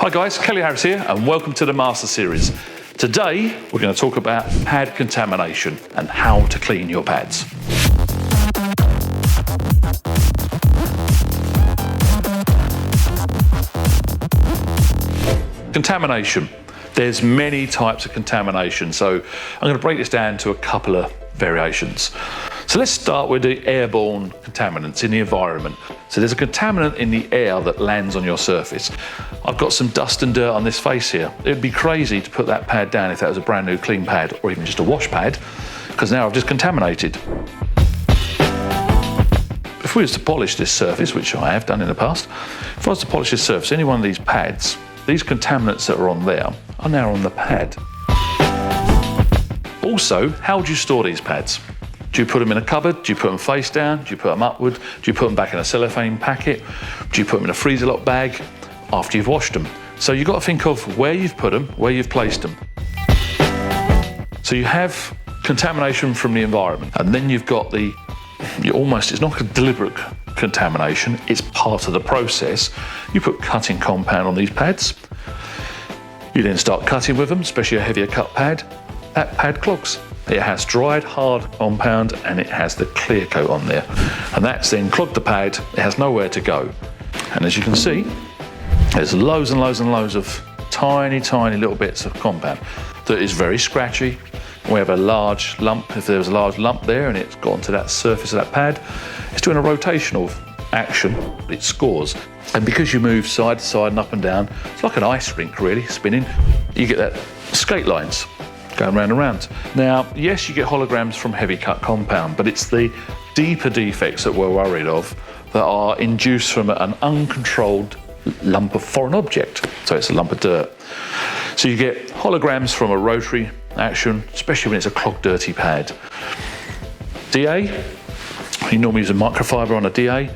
Hi guys, Kelly Harris here and welcome to the Master Series. Today we're going to talk about pad contamination and how to clean your pads. Contamination. There's many types of contamination, so I'm going to break this down to a couple of variations. So let's start with the airborne contaminants in the environment. So there's a contaminant in the air that lands on your surface. I've got some dust and dirt on this face here. It'd be crazy to put that pad down if that was a brand new clean pad or even just a wash pad, because now I've just contaminated. If we was to polish this surface, which I have done in the past, if I was to polish this surface, any one of these pads, these contaminants that are on there are now on the pad. Also, how do you store these pads? Do you put them in a cupboard? Do you put them face down? Do you put them upward? Do you put them back in a cellophane packet? Do you put them in a freezer lock bag after you've washed them? So you've got to think of where you've put them, where you've placed them. So you have contamination from the environment, and then you've got it's not a deliberate contamination, it's part of the process. You put cutting compound on these pads. You then start cutting with them, especially a heavier cut pad. That pad clogs. It has dried hard compound and it has the clear coat on there. And that's then clogged the pad, it has nowhere to go. And as you can see, there's loads and loads and loads of tiny little bits of compound that is very scratchy. We have a large lump, if there's a large lump there and it's gone to that surface of that pad, it's doing a rotational action, it scores. And because you move side to side and up and down, it's like an ice rink really, spinning, you get that skate lines going round and round. Now, yes, you get holograms from heavy cut compound, but it's the deeper defects that we're worried of that are induced from an uncontrolled lump of foreign object. So it's a lump of dirt. So you get holograms from a rotary action, especially when it's a clogged, dirty pad. DA, you normally use a microfiber on a DA.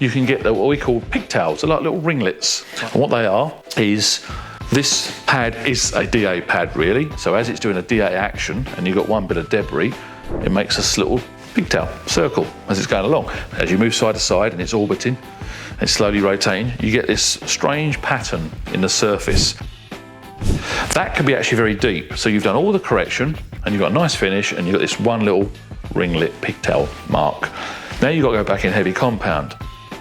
You can get what we call pigtails, they're like little ringlets. And what they are is, this pad is a DA pad really, so as it's doing a DA action and you've got one bit of debris, it makes this little pigtail circle as it's going along. As you move side to side and it's orbiting, it's slowly rotating, you get this strange pattern in the surface. That can be actually very deep, so you've done all the correction and you've got a nice finish and you've got this one little ringlet pigtail mark. Now you've got to go back in heavy compound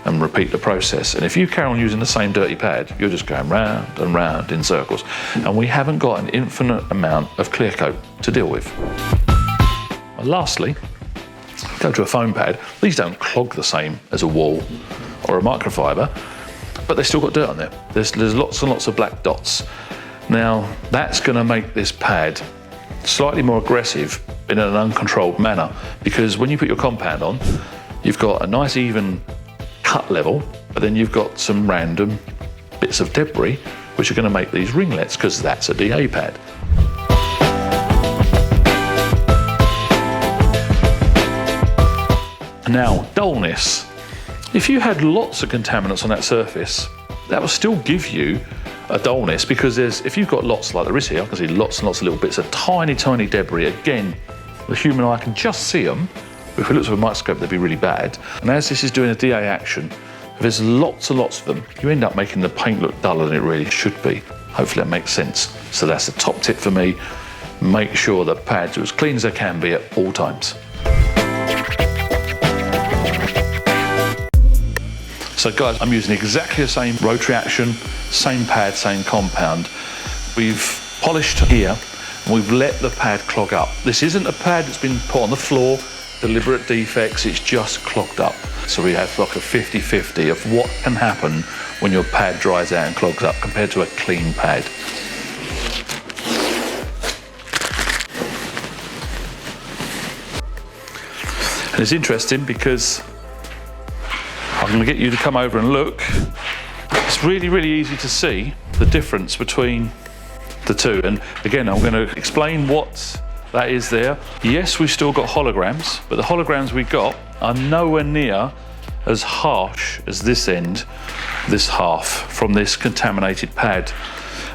and repeat the process. And if you carry on using the same dirty pad, you're just going round and round in circles. And we haven't got an infinite amount of clear coat to deal with. And lastly, go to a foam pad. These don't clog the same as a wall or a microfiber, but they've still got dirt on there. There's lots and lots of black dots. Now, that's gonna make this pad slightly more aggressive in an uncontrolled manner, because when you put your compound on, you've got a nice even cut level, but then you've got some random bits of debris which are going to make these ringlets, because that's a DA pad. Now, dullness. If you had lots of contaminants on that surface, that will still give you a dullness, because if you've got lots like there is here, I can see lots and lots of little bits of tiny debris. Again, the human eye can just see them. If we looked at a microscope, they'd be really bad. And as this is doing a DA action, if there's lots and lots of them, you end up making the paint look duller than it really should be. Hopefully that makes sense. So that's the top tip for me. Make sure that pads are as clean as they can be at all times. So guys, I'm using exactly the same rotary action, same pad, same compound. We've polished here, and we've let the pad clog up. This isn't a pad that's been put on the floor, deliberate defects, it's just clogged up. So we have like a 50-50 of what can happen when your pad dries out and clogs up compared to a clean pad. And it's interesting because I'm going to get you to come over and look. It's really easy to see the difference between the two. And again, I'm going to explain what that is there. Yes, we've still got holograms, but the holograms we got are nowhere near as harsh as this end, this half, from this contaminated pad.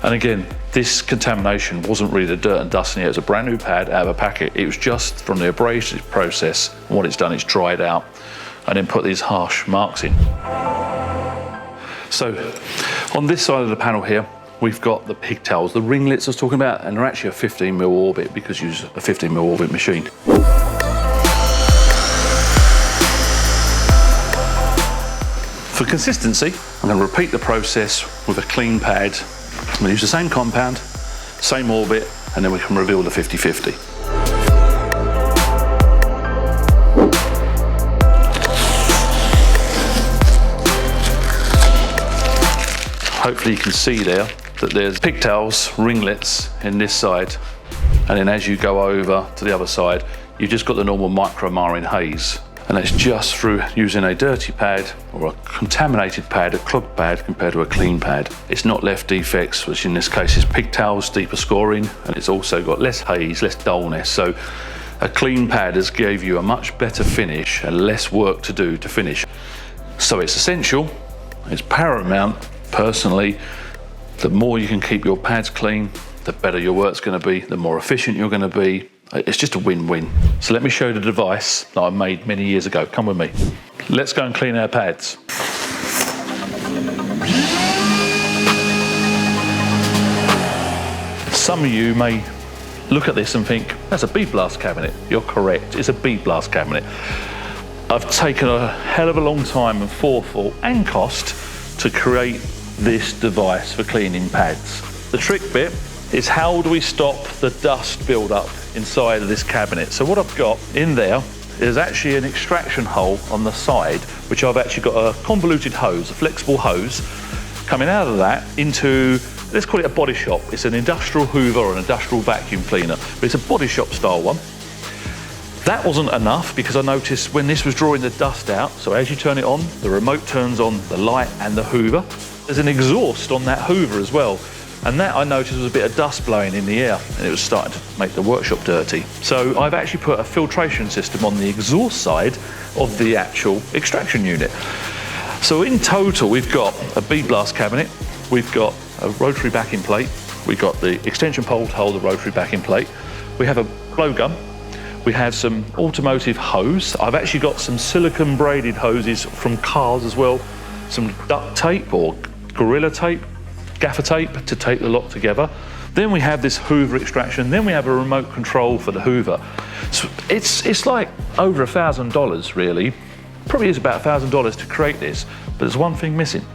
And again, this contamination wasn't really the dirt and dust in it. It was a brand new pad out of a packet. It was just from the abrasive process. And what it's done, it's dried out and then put these harsh marks in. So on this side of the panel here, we've got the pigtails, the ringlets I was talking about, and they're actually a 15mm orbit because you use a 15mm orbit machine. For consistency, I'm going to repeat the process with a clean pad. I'm going to use the same compound, same orbit, and then we can reveal the 50-50. Hopefully you can see there that there's pigtails, ringlets in this side, and then as you go over to the other side, you've just got the normal micromarine haze. And that's just through using a dirty pad or a contaminated pad, a clogged pad compared to a clean pad. It's not left defects, which in this case is pigtails, deeper scoring, and it's also got less haze, less dullness. So a clean pad has gave you a much better finish and less work to do to finish. So it's essential, it's paramount, personally. The more you can keep your pads clean, the better your work's going to be, the more efficient you're going to be. It's just a win-win. So let me show you the device that I made many years ago. Come with me. Let's go and clean our pads. Some of you may look at this and think, that's a bead blast cabinet. You're correct, it's a bead blast cabinet. I've taken a hell of a long time and forethought and cost to create this device for cleaning pads. The trick bit is how do we stop the dust build up inside of this cabinet. So what I've got in there is actually an extraction hole on the side, which I've actually got a convoluted hose, a flexible hose, coming out of that into, let's call it a body shop. It's an industrial hoover or an industrial vacuum cleaner, but it's a body shop style one. That wasn't enough because I noticed when this was drawing the dust out, so as you turn it on, the remote turns on the light and the hoover. There's an exhaust on that hoover as well. And that I noticed was a bit of dust blowing in the air and it was starting to make the workshop dirty. So I've actually put a filtration system on the exhaust side of the actual extraction unit. So in total, we've got a bead blast cabinet, we've got a rotary backing plate, we've got the extension pole to hold the rotary backing plate, we have a blowgun, we have some automotive hose. I've actually got some silicone braided hoses from cars as well, some duct tape or gorilla tape, gaffer tape to tape the lot together. Then we have this hoover extraction, then we have a remote control for the hoover. So it's like over $1,000 really. Probably is about $1,000 to create this, but there's one thing missing.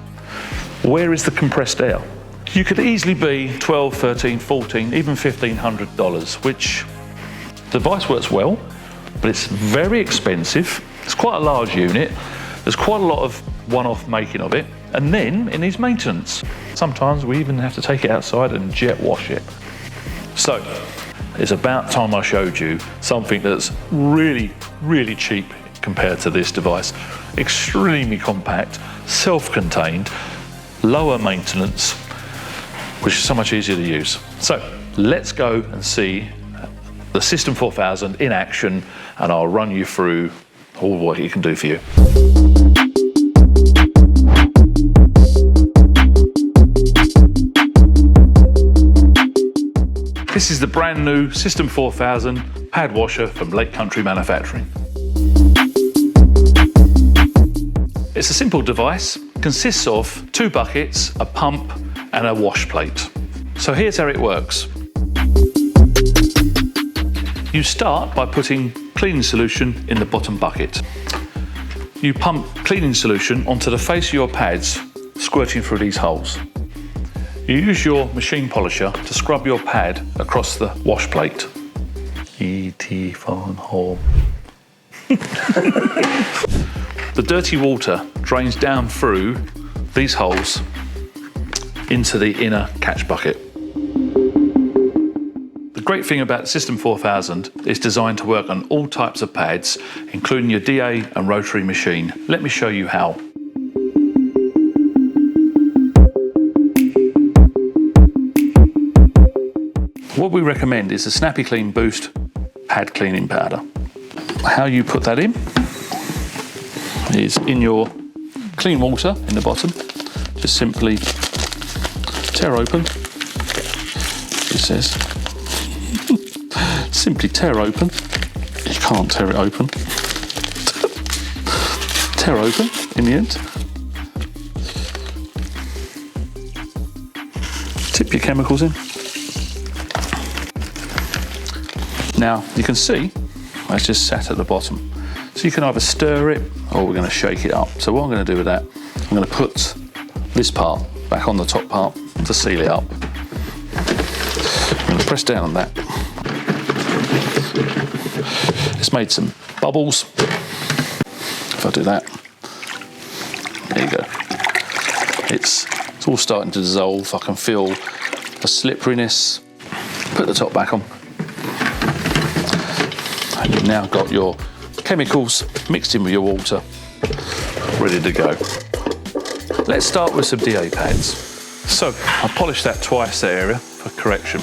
Where is the compressed air? You could easily be $1,200, $1,300, $1,400, even $1,500, which the device works well, but it's very expensive. It's quite a large unit. There's quite a lot of one-off making of it. And then it needs maintenance. Sometimes we even have to take it outside and jet wash it. So it's about time I showed you something that's really, really cheap compared to this device. Extremely compact, self-contained, lower maintenance, which is so much easier to use. So let's go and see the System 4000 in action, and I'll run you through all what it can do for you. This is the brand new System 4000 pad washer from Lake Country Manufacturing. It's a simple device, consists of 2 buckets, a pump and a wash plate. So here's how it works. You start by putting cleaning solution in the bottom bucket. You pump cleaning solution onto the face of your pads, squirting through these holes. You use your machine polisher to scrub your pad across the wash plate. E.T. Farn hole. The dirty water drains down through these holes into the inner catch bucket. The great thing about System 4000 is designed to work on all types of pads, including your DA and rotary machine. Let me show you how. What we recommend is the Snappy Clean Boost pad cleaning powder. How you put that in is in your clean water in the bottom. Just simply tear open. It says simply tear open. You can't tear it open. Tear open in the end. tip your chemicals in. Now you can see it's just sat at the bottom. So you can either stir it or we're going to shake it up. So what I'm going to do with that, I'm going to put this part back on the top part to seal it up. I'm going to press down on that. It's made some bubbles. If I do that, there you go. It's all starting to dissolve. I can feel the slipperiness. Put the top back on. And you've now got your chemicals mixed in with your water, ready to go. Let's start with some DA pads. So I polished that twice, that area, for correction.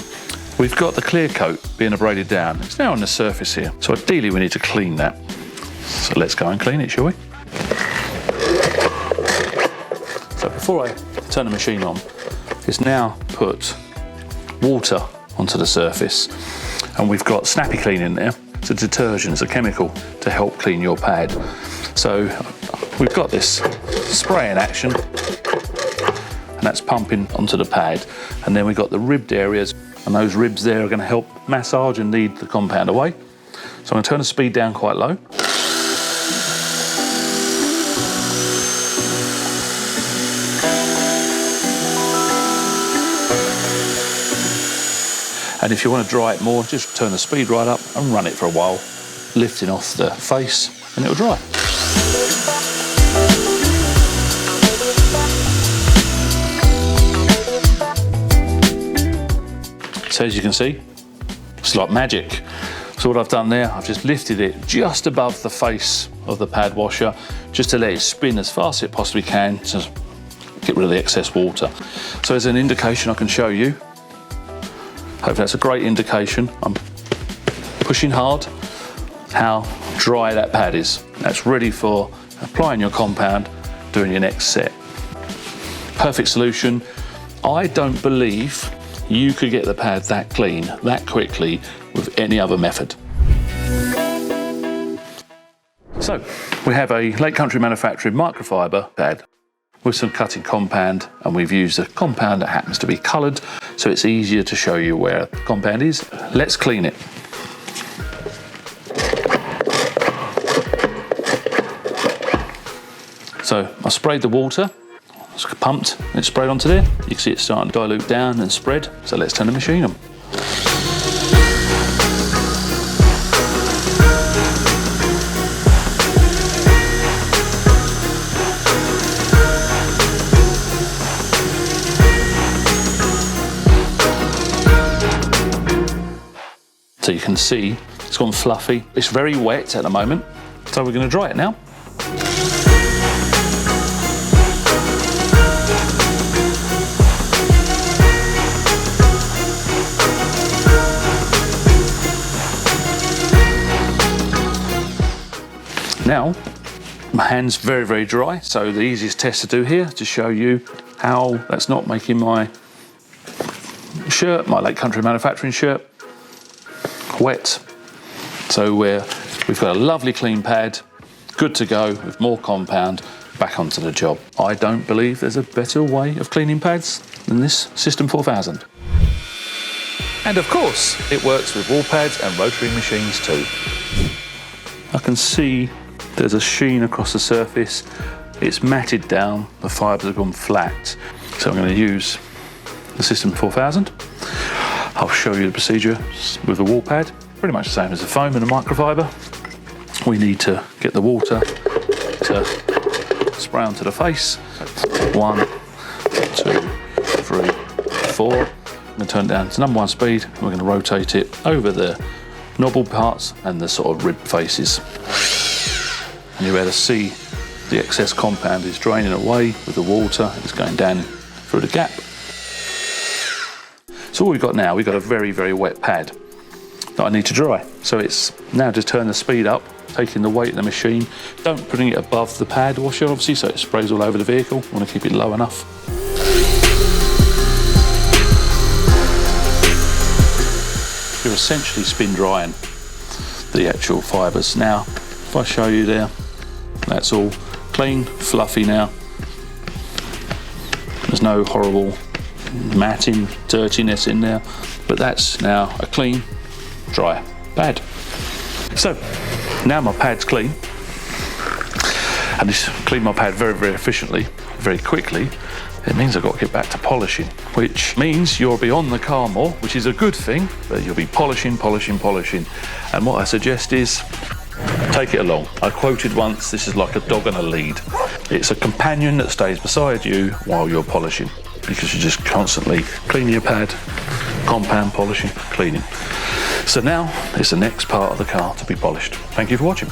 We've got the clear coat being abraded down. It's now on the surface here. So ideally we need to clean that. So let's go and clean it, shall we? So before I turn the machine on, it's now put water onto the surface. And we've got Snappy Clean in there. It's a detergent, it's a chemical to help clean your pad. So we've got this spray in action, and that's pumping onto the pad. And then we've got the ribbed areas, and those ribs there are going to help massage and lead the compound away. So I'm going to turn the speed down quite low. And if you want to dry it more, just turn the speed right up and run it for a while, lifting off the face, and it'll dry. So as you can see, it's like magic. So what I've done there, I've just lifted it just above the face of the pad washer, just to let it spin as fast as it possibly can to get rid of the excess water. So as an indication I can show you, hopefully that's a great indication. I'm pushing hard, how dry that pad is. That's ready for applying your compound, doing your next set. Perfect solution. I don't believe you could get the pad that clean, that quickly, with any other method. So, we have a Lake Country manufactured microfiber pad with some cutting compound, and we've used a compound that happens to be coloured, so it's easier to show you where the compound is. Let's clean it. So I sprayed the water, it's pumped, and it's sprayed onto there. You can see it's starting to dilute down and spread, so let's turn the machine on. So you can see it's gone fluffy. It's very wet at the moment, so we're going to dry it now. Now, my hand's very, very dry, so the easiest test to do here is to show you how that's not making my shirt, my Lake Country manufacturing shirt, wet. So we've got a lovely clean pad, good to go with more compound, back onto the job. I don't believe there's a better way of cleaning pads than this System 4000. And of course, it works with wall pads and rotary machines too. I can see there's a sheen across the surface. It's matted down, the fibres have gone flat. So I'm going to use the System 4000. I'll show you the procedure with the wall pad, pretty much the same as the foam and the microfiber. We need to get the water to spray onto the face. 1, 2, 3, 4. I'm going to turn it down to number 1 speed. And we're going to rotate it over the knobble parts and the sort of rib faces. And you're able to see the excess compound is draining away with the water. It's going down through the gap. So all we've got now, we've got a very, very wet pad that I need to dry. So it's now just turn the speed up, taking the weight of the machine. Don't putting it above the pad washer, obviously, so it sprays all over the vehicle. I want to keep it low enough. You're essentially spin drying the actual fibres. Now, if I show you there, that's all clean, fluffy now. There's no horrible matting, dirtiness in there, but that's now a clean, dry pad. So now my pad's clean, and this clean my pad very, very efficiently, very quickly. It means I've got to get back to polishing, which means you'll be on the car more, which is a good thing, but you'll be polishing. And what I suggest is take it along. I quoted once, this is like a dog on a lead. It's a companion that stays beside you while you're polishing, because you're just constantly cleaning your pad, compound polishing, cleaning. So now it's the next part of the car to be polished. Thank you for watching.